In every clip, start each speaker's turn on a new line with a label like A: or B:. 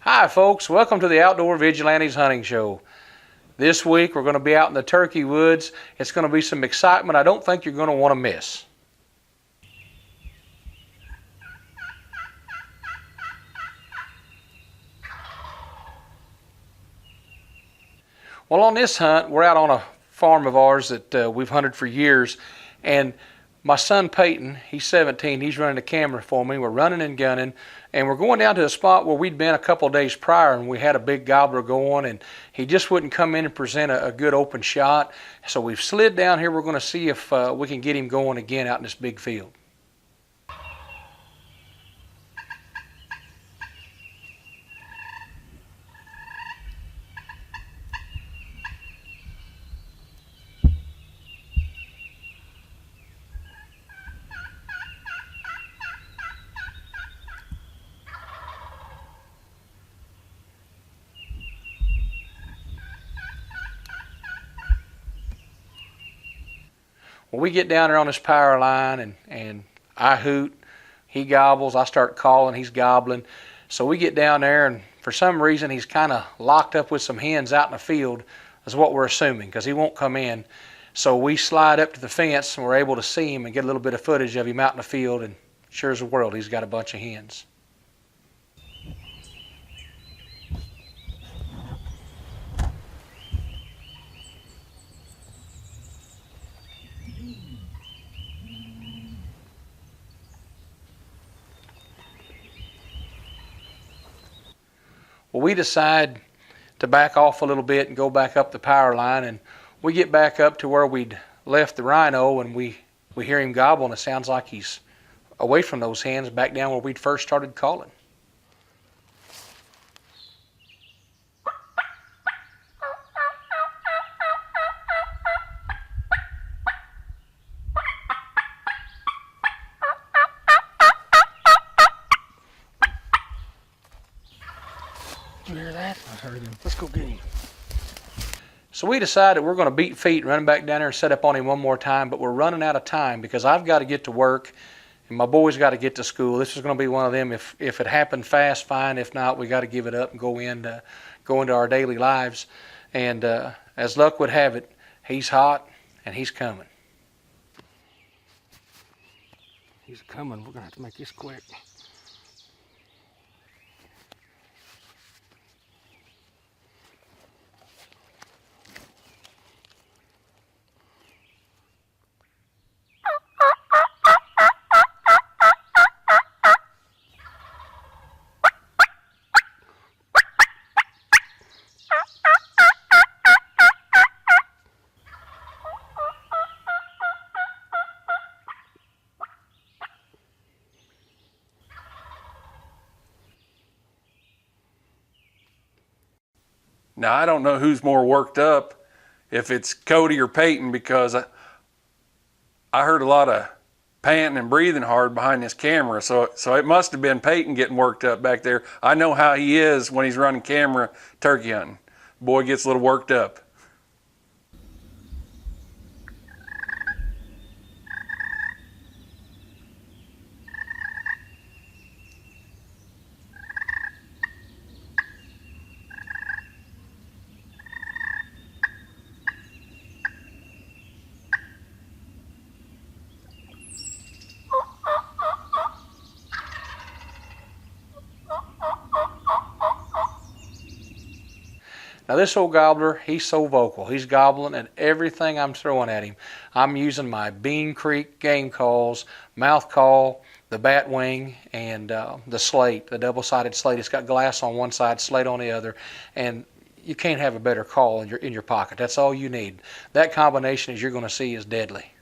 A: Hi folks, welcome to the Outdoor Vigilantes Hunting Show. This week we're going to be out in the turkey woods. It's going to be some excitement I don't think you're going to want to miss. Well, on this hunt, we're out on a farm of ours that we've hunted for years, and my son Peyton, he's 17, he's running the camera for me. We're running and gunning, and we're going down to a spot where we'd been a couple of days prior, and we had a big gobbler going, and he just wouldn't come in and present a good open shot. So we've slid down here. We're going to see if we can get him going again out in this big field. Well, we get down there on this power line, and I hoot, he gobbles, I start calling, he's gobbling. So we get down there, and for some reason he's kind of locked up with some hens out in the field, is what we're assuming, because he won't come in. So we slide up to the fence, and we're able to see him and get a little bit of footage of him out in the field, and sure as the world, he's got a bunch of hens. Well, we decide to back off a little bit and go back up the power line, and we get back up to where we'd left the rhino, and we hear him gobble, and it sounds like he's away from those hens, back down where we'd first started calling. You hear that?
B: I heard him.
A: Let's go get him. So we decided we're going to beat feet and run back down there and set up on him one more time, but we're running out of time because I've got to get to work and my boys got to get to school. This is going to be one of them. If it happened fast, fine. If not, we got to give it up and go into our daily lives. And as luck would have it, he's hot and he's coming.
B: He's coming. We're going to have to make this quick.
C: Now, I don't know who's more worked up, if it's Cody or Peyton, because I heard a lot of panting and breathing hard behind this camera. So it must have been Peyton getting worked up back there. I know how he is when he's running camera turkey hunting. Boy gets a little worked up.
A: Now this old gobbler, he's so vocal. He's gobbling at everything I'm throwing at him. I'm using my Bean Creek game calls, mouth call, the bat wing, and the slate, the double-sided slate. It's got glass on one side, slate on the other, and you can't have a better call in your pocket. That's all you need. That combination, as you're going to see, is deadly.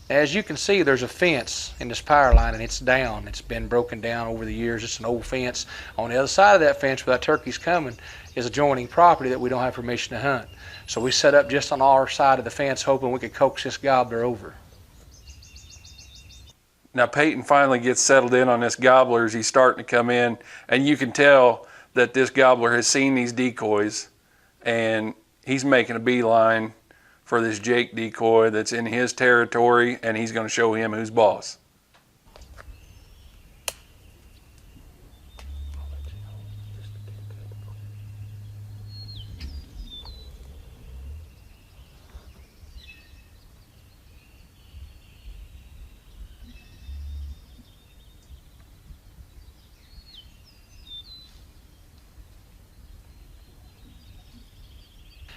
A: As you can see, there's a fence in this power line, and it's down. It's been broken down over the years. It's an old fence. On the other side of that fence where that turkey's coming is adjoining property that we don't have permission to hunt. So we set up just on our side of the fence hoping we could coax this gobbler over.
C: Now Peyton finally gets settled in on this gobbler as he's starting to come in, and you can tell that this gobbler has seen these decoys, and he's making a beeline for this Jake decoy that's in his territory, and he's going to show him who's boss.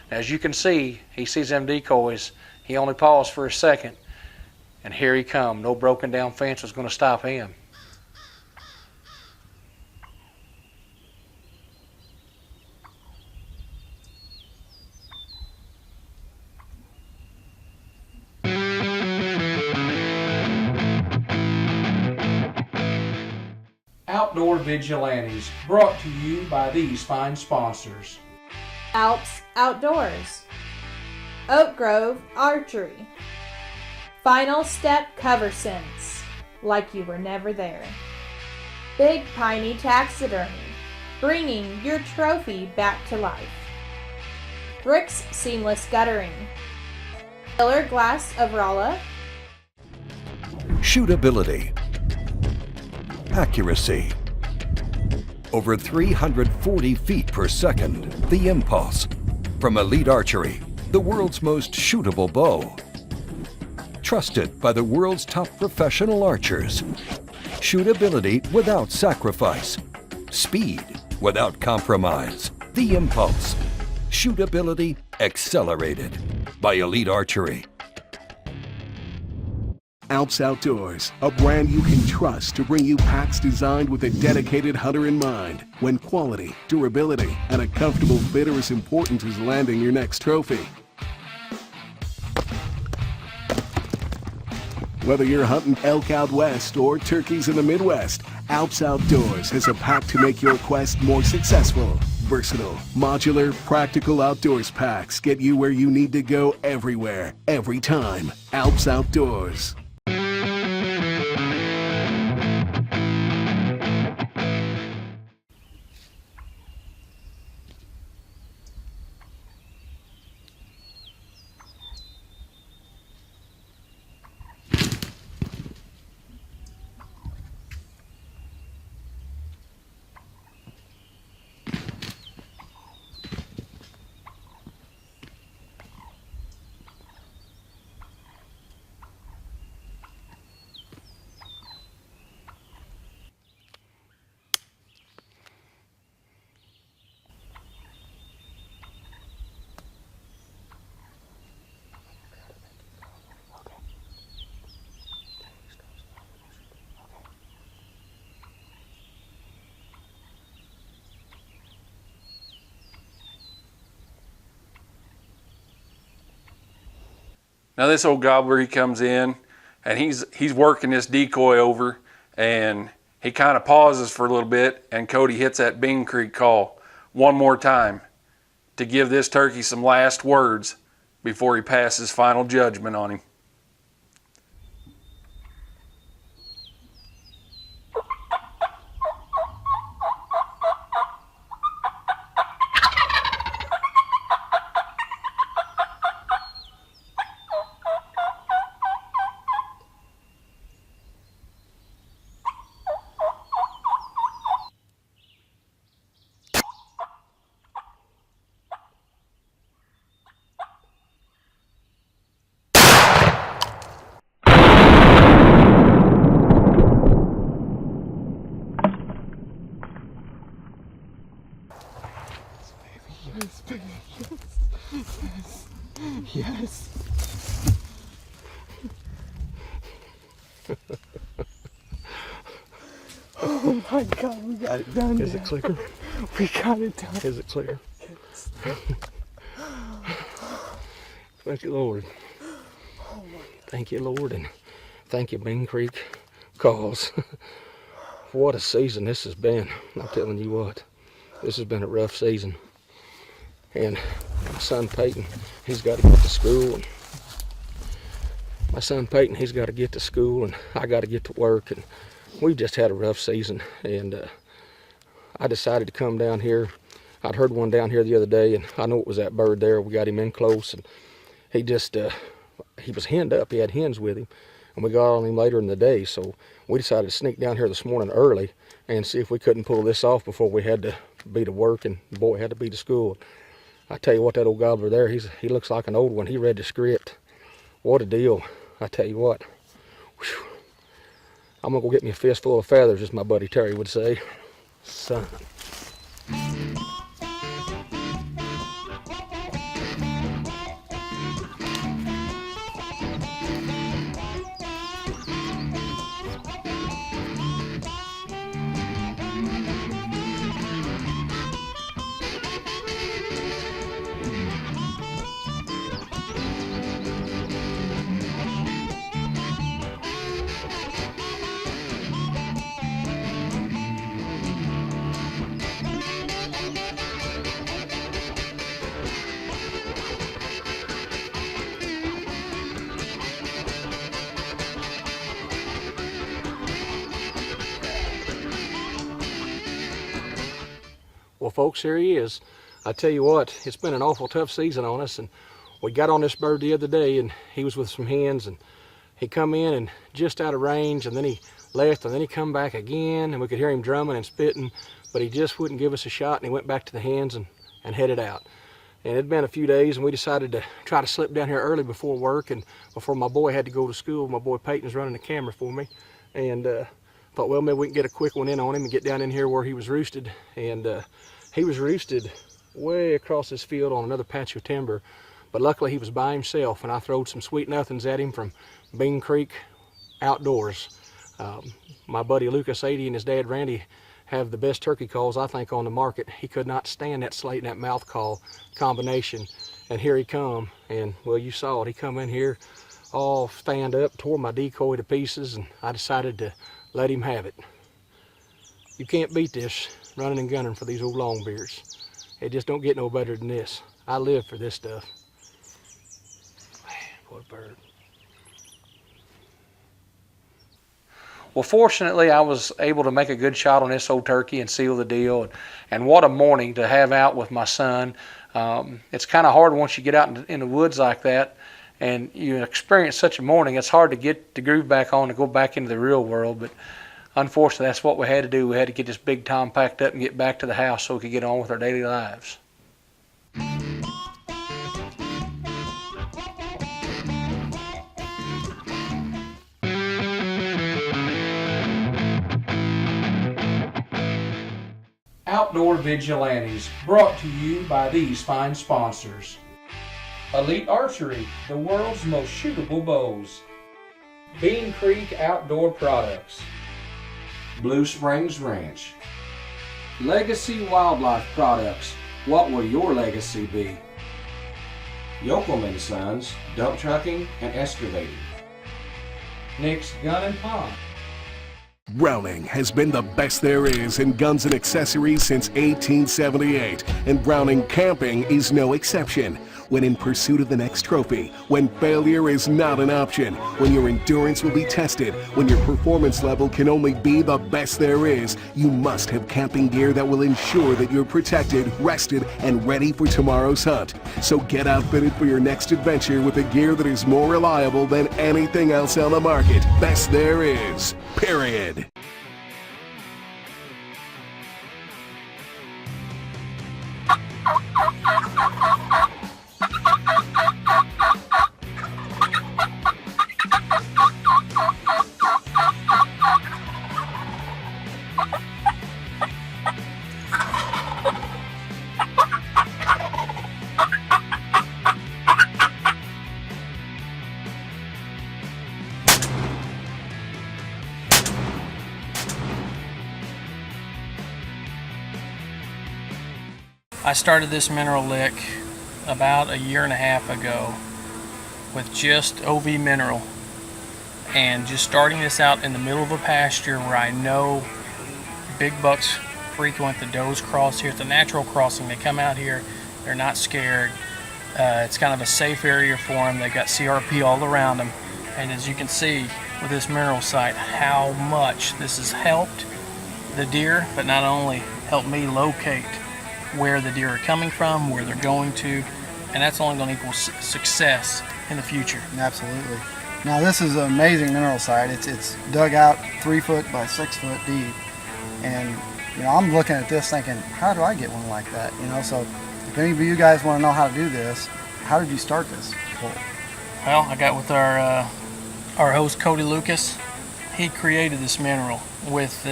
A: As you can see, he sees them decoys. He only paused for a second, and here he come. No broken down fence was going to stop him. Outdoor Vigilantes, brought to you by these fine sponsors.
D: Alps Outdoors, Oak Grove Archery, Final Step Cover Scents, like you were never there, Big Piney Taxidermy, bringing your trophy back to life, Bricks Seamless Guttering, Pillar Glass of Rolla,
E: Shootability, accuracy, over 340 feet per second, the Impulse. From Elite Archery, the world's most shootable bow. Trusted by the world's top professional archers. Shootability without sacrifice. Speed without compromise. The Impulse. Shootability accelerated by Elite Archery.
F: Alps Outdoors, a brand you can trust to bring you packs designed with a dedicated hunter in mind, when quality, durability, and a comfortable fit are as important as landing your next trophy. Whether you're hunting elk out west or turkeys in the Midwest, Alps Outdoors has a pack to make your quest more successful. Versatile, modular, practical outdoors packs get you where you need to go everywhere, every time. Alps Outdoors.
C: Now this old gobbler, he comes in and he's working this decoy over, and he kind of pauses for a little bit, and Cody hits that Bing Creek call one more time to give this turkey some last words before he passes final judgment on him.
B: Yes, baby, yes, yes, yes. Oh my God, we got it done. Is it clear? We got it done. Is it clear? Yes. Thank you, Lord. Thank you, Lord, and thank you, Bing Creek Calls. What a season this has been. I'm telling you what, this has been a rough season. And my son Peyton, he's got to go to school. And my son Peyton, he's got to get to school, and I got to get to work, and we've just had a rough season. And I decided to come down here. I'd heard one down here the other day, and I know it was that bird there. We got him in close, and he just he was henned up. He had hens with him, and we got on him later in the day. So we decided to sneak down here this morning early and see if we couldn't pull this off before we had to be to work and the boy had to be to school. I tell you what, that old gobbler there, he looks like an old one. He read the script. What a deal. I tell you what. Whew. I'm gonna go get me a fistful of feathers, as my buddy Terry would say. Son. Well, folks, here he is. I tell you what, it's been an awful tough season on us, and we got on this bird the other day, and he was with some hens, and he come in and just out of range, and then he left, and then he come back again, and we could hear him drumming and spitting, but he just wouldn't give us a shot, and he went back to the hens and headed out. And it'd been a few days, and we decided to try to slip down here early before work, and before my boy had to go to school. My boy Peyton's running the camera for me, and thought, well, maybe we can get a quick one in on him and get down in here where he was roosted. And he was roosted way across this field on another patch of timber, but luckily he was by himself, and I throwed some sweet nothings at him from Bean Creek Outdoors. My buddy Lucas 80 and his dad Randy have the best turkey calls, I think, on the market. He could not stand that slate and that mouth call combination, and here he come, and well, you saw it. He come in here all stand up, tore my decoy to pieces, and I decided to let him have it. You can't beat this running and gunning for these old longbeards. It just don't get no better than this. I live for this stuff. Man, what a bird.
A: Well, fortunately, I was able to make a good shot on this old turkey and seal the deal. And what a morning to have out with my son. It's kind of hard once you get out in the woods like that and you experience such a morning. It's hard to get the groove back on to go back into the real world. But unfortunately, that's what we had to do. We had to get this big Tom packed up and get back to the house so we could get on with our daily lives. Outdoor Vigilantes, brought to you by these fine sponsors. Elite Archery, the world's most shootable bows. Bean Creek Outdoor Products. Blue Springs Ranch. Legacy Wildlife Products, what will your legacy be? Yokelman Sons, dump trucking and excavating. Nick's Gun and Pond.
F: Browning has been the best there is in guns and accessories since 1878, and Browning Camping is no exception. When in pursuit of the next trophy, when failure is not an option, when your endurance will be tested, when your performance level can only be the best there is, you must have camping gear that will ensure that you're protected, rested, and ready for tomorrow's hunt. So get outfitted for your next adventure with the gear that is more reliable than anything else on the market. Best there is, period.
G: I started this mineral lick about a year and a half ago with just OV mineral, and just starting this out in the middle of a pasture where I know big bucks frequent. The does cross here. It's a natural crossing. They come out here, they're not scared. It's kind of a safe area for them. They've got CRP all around them, And as you can see with this mineral site, how much this has helped the deer, but not only helped me locate where the deer are coming from, where they're going to, and that's only going to equal success in the future.
H: Absolutely. Now this is an amazing mineral site. It's dug out 3 foot by 6 foot deep, and I'm looking at this thinking, how do I get one like that? So if any of you guys want to know how to do this, how did you start this hole?
G: Well, I got with our host Cody Lucas. He created this mineral with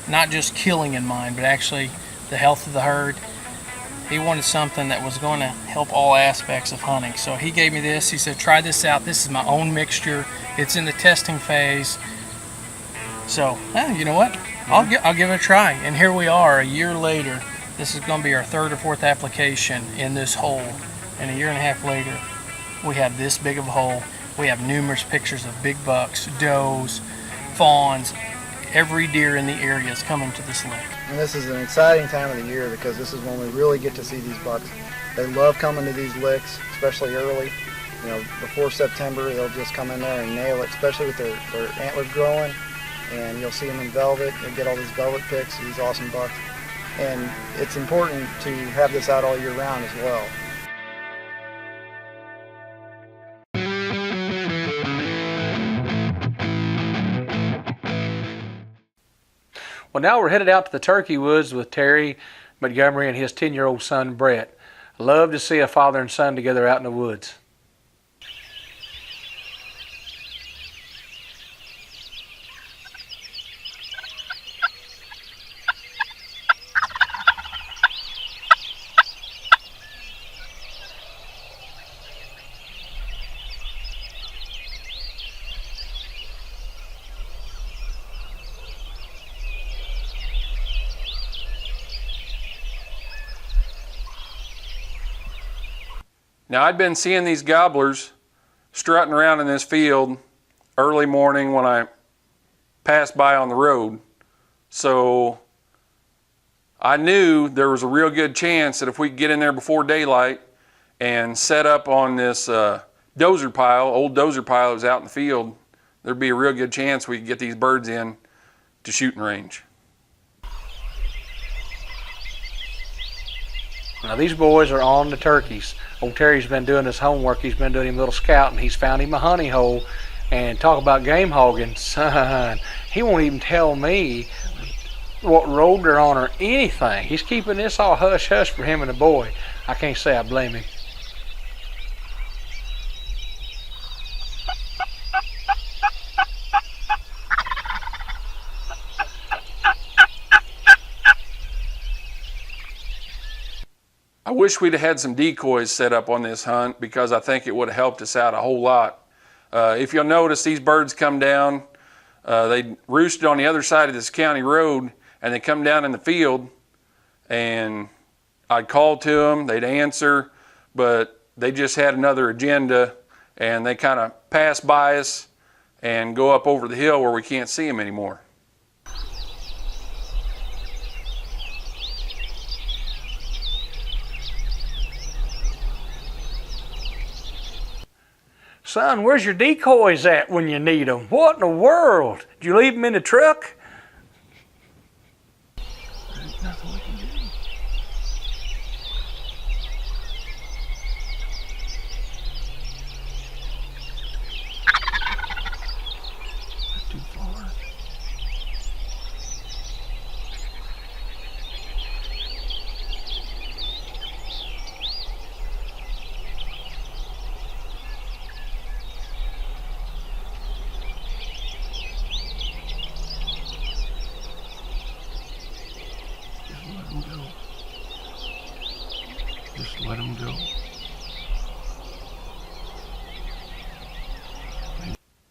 G: not just killing in mind, but actually the health of the herd. He wanted something that was going to help all aspects of hunting. So he gave me this. He said, try this out. This is my own mixture. It's in the testing phase. So, you know what? I'll give it a try. And here we are a year later. This is going to be our 3rd or 4th application in this hole. And a year and a half later, we have this big of a hole. We have numerous pictures of big bucks, does, fawns. Every deer in the area is coming to this lake.
H: And this is an exciting time of the year because this is when we really get to see these bucks. They love coming to these licks, especially early. Before September, they'll just come in there and nail it, especially with their antlers growing. And you'll see them in velvet. You'll get all these velvet picks, these awesome bucks. And it's important to have this out all year round as well.
A: Well, now we're headed out to the turkey woods with Terry Montgomery and his 10-year-old son, Brett. I love to see a father and son together out in the woods.
C: Now, I'd been seeing these gobblers strutting around in this field early morning when I passed by on the road. So I knew there was a real good chance that if we could get in there before daylight and set up on this old dozer pile that was out in the field, there'd be a real good chance we could get these birds in to shooting range.
A: Now these boys are on the turkeys. Old Terry's been doing his homework. He's been doing him a little scouting. He's found him a honey hole. And talk about game hogging, son, he won't even tell me what road they're on or anything. He's keeping this all hush-hush for him and the boy. I can't say I blame him.
C: I wish we'd have had some decoys set up on this hunt because I think it would have helped us out a whole lot. If you'll notice, these birds come down, they roosted on the other side of this county road, and they come down in the field, and I'd call to them, they'd answer, but they just had another agenda, and they kind of pass by us and go up over the hill where we can't see them anymore.
A: Son, where's your decoys at when you need them? What in the world? Did you leave them in the truck?
B: There's nothing we can do. Not too far. Just let them go.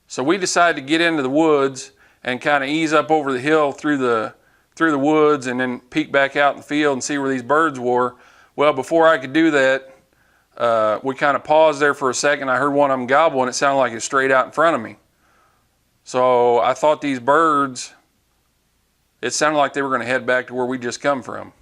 C: So we decided to get into the woods and kind of ease up over the hill through the woods and then peek back out in the field and see where these birds were. Well, before I could do that, we kind of paused there for a second. I heard one of them gobble and it sounded like it was straight out in front of me. So I thought these birds, it sounded like they were going to head back to where we just come from.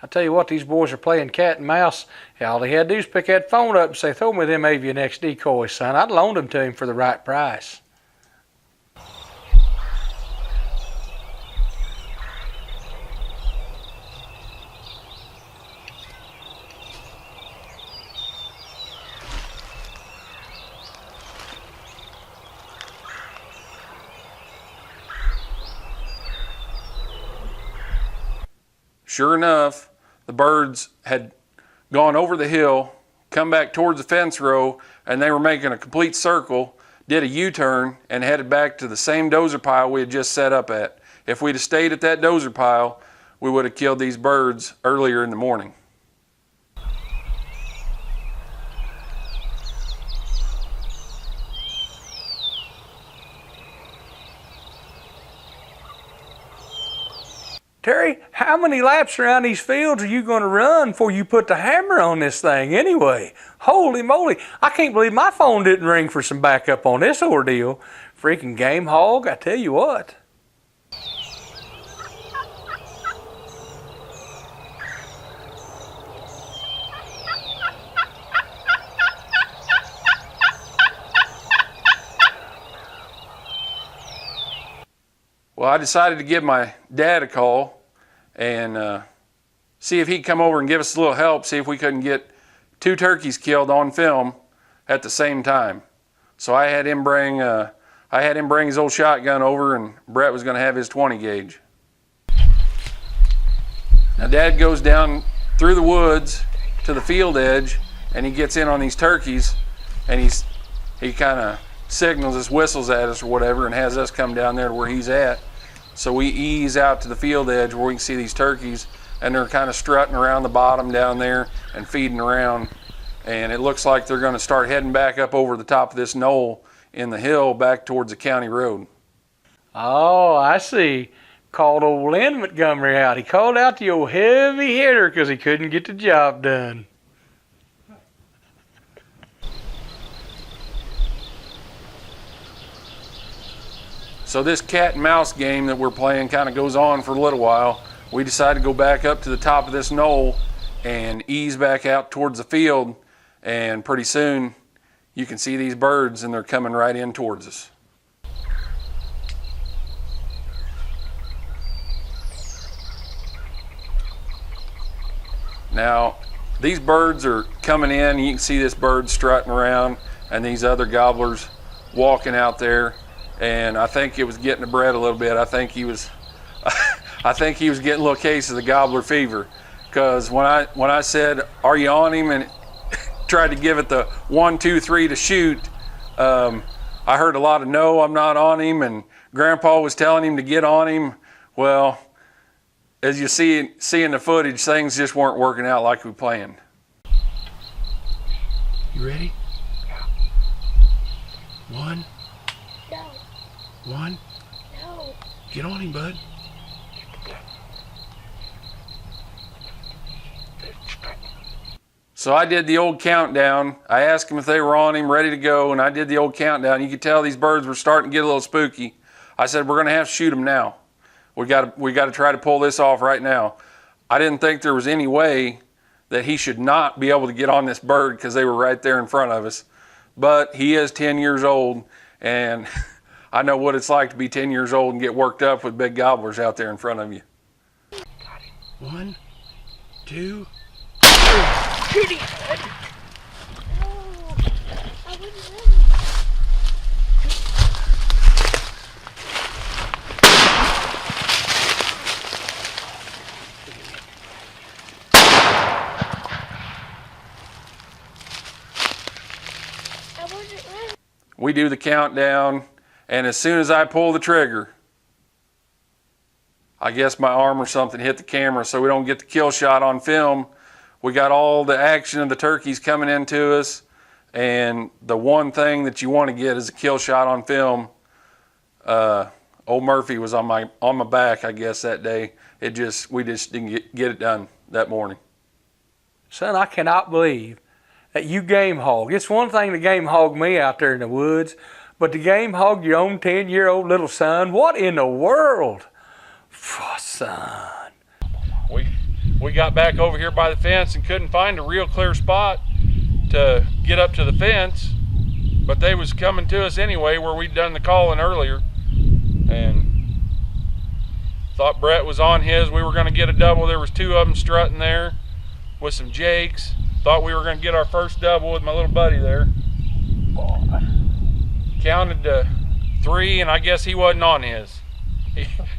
A: I tell you what, these boys are playing cat and mouse. All they had to do is pick that phone up and say, throw me them AVNX decoys, son. I'd loaned them to him for the right price.
C: Sure enough, the birds had gone over the hill, come back towards the fence row, and they were making a complete circle, did a U-turn, and headed back to the same dozer pile we had just set up at. If we'd have stayed at that dozer pile, we would have killed these birds earlier in the morning.
A: Terry, how many laps around these fields are you going to run before you put the hammer on this thing anyway? Holy moly, I can't believe my phone didn't ring for some backup on this ordeal. Freaking game hog, I tell you what.
C: Well, I decided to give my dad a call and see if he'd come over and give us a little help, see if we couldn't get 2 turkeys killed on film at the same time. So I had him bring his old shotgun over, and Brett was going to have his 20 gauge. Now Dad goes down through the woods to the field edge, and he gets in on these turkeys, and he kind of signals us, whistles at us or whatever, and has us come down there to where he's at. So we ease out to the field edge where we can see these turkeys, and they're kind of strutting around the bottom down there and feeding around. And it looks like they're going to start heading back up over the top of this knoll in the hill back towards the county road.
A: Oh, I see. Called old Lynn Montgomery out. He called out the old heavy hitter because he couldn't get the job done.
C: So this cat and mouse game that we're playing kind of goes on for a little while. We decided to go back up to the top of this knoll and ease back out towards the field, and pretty soon you can see these birds and they're coming right in towards us. Now these birds are coming in, you can see this bird strutting around and these other gobblers walking out there. And I think it was getting the Brett a little bit. I think he was getting a little case of the gobbler fever, because when I said, "Are you on him?" and tried to give it the 1, 2, 3 to shoot, I heard a lot of "No, I'm not on him," and Grandpa was telling him to get on him. Well, as you see in the footage, things just weren't working out like we planned.
B: You ready? One. One.
I: No.
B: Get on him, bud.
C: So I did the old countdown. I asked them if they were on him, ready to go, and I did the old countdown. You could tell these birds were starting to get a little spooky. I said, we're going to have to shoot them now. We got to try to pull this off right now. I didn't think there was any way that he should not be able to get on this bird because they were right there in front of us. But he is 10 years old, and I know what it's like to be 10 years old and get worked up with big gobblers out there in front of you.
B: Got him. 1, 2.
I: Shoot him, bud. No. I wouldn't let him. I wouldn't let him.
C: We do the countdown, and as soon as I pull the trigger, I guess my arm or something hit the camera so we don't get the kill shot on film. We got all the action of the turkeys coming into us, and the one thing that you want to get is a kill shot on film. Old Murphy was on my back, I guess, that day. We just didn't get it done that morning.
A: Son, I cannot believe that you game hog. It's one thing to game hog me out there in the woods, but to game hog your own 10-year-old little son, what in the world? Oh, son.
C: we got back over here by the fence and couldn't find a real clear spot to get up to the fence, but they was coming to us anyway where we'd done the calling earlier, and thought Brett was on his. We were going to get a double. There was two of them strutting there with some jakes. Thought we were going to get our first double with my little buddy there. Counted to 3, and I guess he wasn't on his.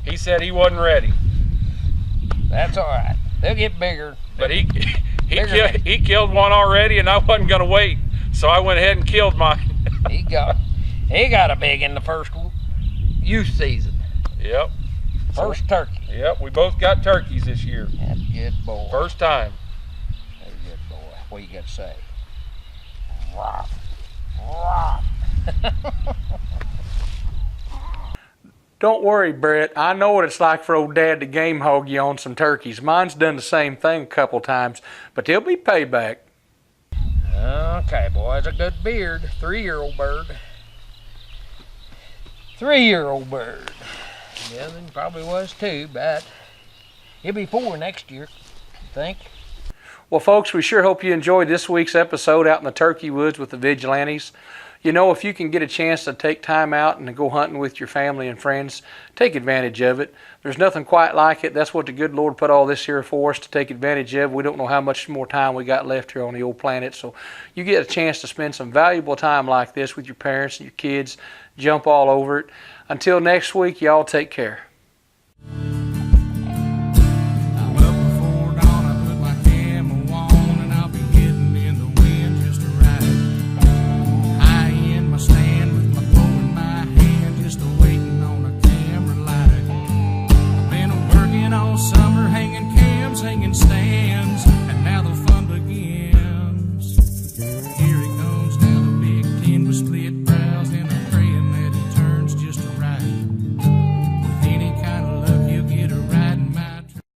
C: He said he wasn't ready.
B: That's all right. They'll get bigger.
C: But he killed one already, and I wasn't going to wait, so I went ahead and killed mine.
B: He got a big in the first youth season.
C: Yep.
B: First turkey.
C: Yep, we both got turkeys this year.
B: That's a good boy.
C: First time.
B: That's a good boy. What you got to say? Rock. Rock.
A: Don't worry, Brett. I know what it's like for old Dad to game hog you on some turkeys. Mine's done the same thing a couple times, but there'll be payback.
B: Okay, boy, it's a good beard. 3-year-old bird. 3-year-old bird. Yeah, then probably was 2, but he'll be 4 next year, I think.
A: Well, folks, we sure hope you enjoyed this week's episode out in the turkey woods with the Vigilantes. You know, if you can get a chance to take time out and to go hunting with your family and friends, take advantage of it. There's nothing quite like it. That's what the good Lord put all this here for us to take advantage of. We don't know how much more time we got left here on the old planet. So you get a chance to spend some valuable time like this with your parents and your kids. Jump all over it. Until next week, y'all take care.